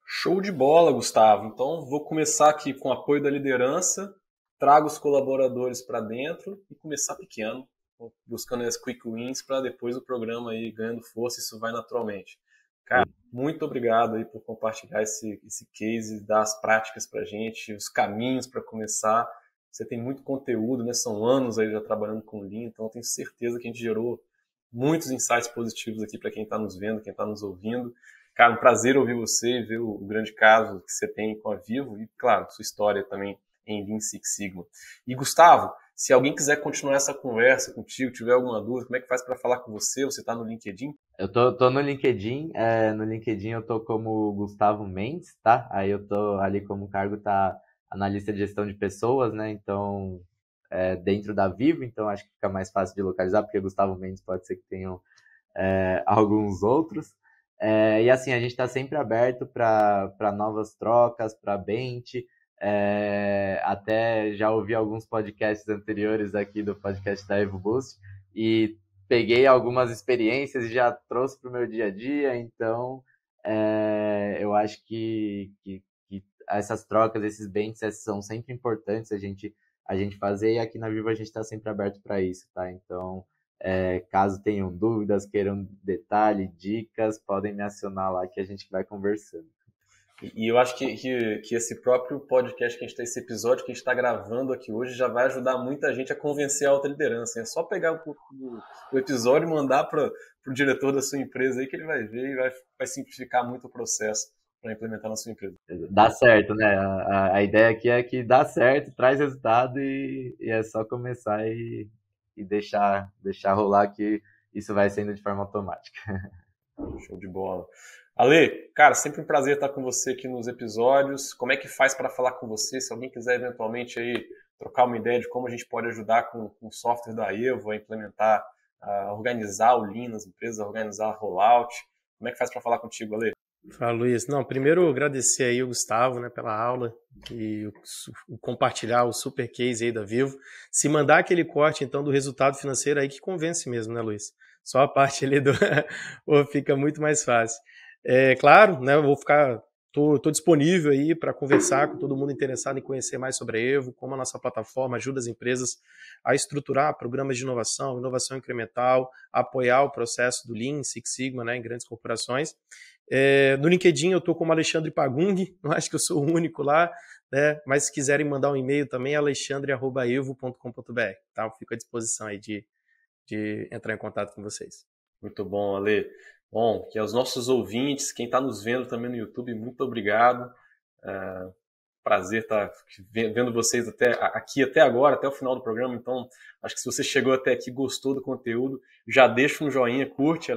Show de bola, Gustavo. Então, vou começar aqui com o apoio da liderança, trago os colaboradores para dentro e começar pequeno, buscando as quick wins para depois o programa aí ganhando força, isso vai naturalmente. Cara, muito obrigado aí por compartilhar esse case, dar as práticas para a gente, os caminhos para começar. Você tem muito conteúdo, né? São anos aí já trabalhando com Lean, então tenho certeza que a gente gerou muitos insights positivos aqui para quem está nos vendo, quem está nos ouvindo. Cara, um prazer ouvir você e ver o grande caso que você tem com a Vivo e, claro, sua história também em Lean Six Sigma. E, Gustavo, se alguém quiser continuar essa conversa contigo, tiver alguma dúvida, como é que faz para falar com você? Você está no LinkedIn? Eu tô no LinkedIn. No LinkedIn eu tô como Gustavo Mendes, tá? Aí eu tô ali como cargo tá analista de gestão de pessoas, né? Então, dentro da Vivo, então acho que fica mais fácil de localizar, porque Gustavo Mendes pode ser que tenham alguns outros. E assim, a gente está sempre aberto para novas trocas, para bench. Até já ouvi alguns podcasts anteriores aqui do podcast da EvoBoost e peguei algumas experiências e já trouxe para o meu dia a dia. Então, eu acho que essas trocas, esses benches são sempre importantes a gente fazer, e aqui na Vivo a gente está sempre aberto para isso, tá? Então, caso tenham dúvidas, queiram detalhe, dicas, podem me acionar lá que a gente vai conversando. E eu acho que esse próprio podcast que a gente tem, esse episódio que a gente está gravando aqui hoje, já vai ajudar muita gente a convencer a alta liderança. É só pegar o episódio e mandar para o diretor da sua empresa aí que ele vai ver e vai simplificar muito o processo para implementar na sua empresa. Dá certo, né? A ideia aqui é que dá certo, traz resultado e é só começar e deixar rolar, que isso vai sendo de forma automática. Show de bola. Ale, cara, sempre um prazer estar com você aqui nos episódios. Como é que faz para falar com você? Se alguém quiser eventualmente aí trocar uma ideia de como a gente pode ajudar com o software da Evo a implementar, a organizar o Lean nas empresas, a organizar a rollout, como é que faz para falar contigo, Ale? Fala, Luiz. Não, primeiro agradecer aí o Gustavo, né, pela aula e o compartilhar o super case aí da Vivo. Se mandar aquele corte, então, do resultado financeiro aí que convence mesmo, né, Luiz? Só a parte ali fica muito mais fácil. Claro, né, eu vou ficar... Tô disponível aí para conversar com todo mundo interessado em conhecer mais sobre a Evo, como a nossa plataforma ajuda as empresas a estruturar programas de inovação incremental, apoiar o processo do Lean Six Sigma, né, em grandes corporações. No LinkedIn eu estou como Alexandre Pagung, não acho que eu sou o único lá, né, mas se quiserem mandar um e-mail também é alexandre@evo.com.br, tá? Eu fico à disposição aí de entrar em contato com vocês. Muito bom, Ale. Bom, que aos nossos ouvintes, quem está nos vendo também no YouTube, muito obrigado. Prazer estar vendo vocês até agora, até o final do programa. Então, acho que se você chegou até aqui, gostou do conteúdo, já deixa um joinha, curte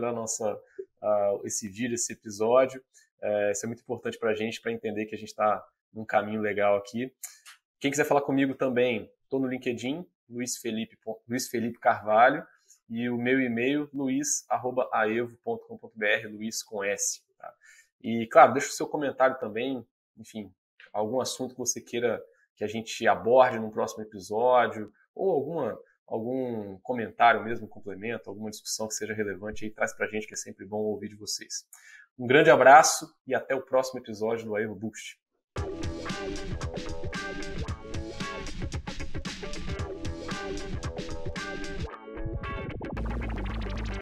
esse vídeo, esse episódio. Isso é muito importante para a gente, para entender que a gente está num caminho legal aqui. Quem quiser falar comigo também, estou no LinkedIn, Luiz Felipe Carvalho. E o meu e-mail, luiz@aevo.com.br, Luiz com S. Tá? E, claro, deixa o seu comentário também, enfim, algum assunto que você queira que a gente aborde no próximo episódio, ou algum comentário mesmo, complemento, alguma discussão que seja relevante aí, traz pra gente, que é sempre bom ouvir de vocês. Um grande abraço e até o próximo episódio do Aevo Boost.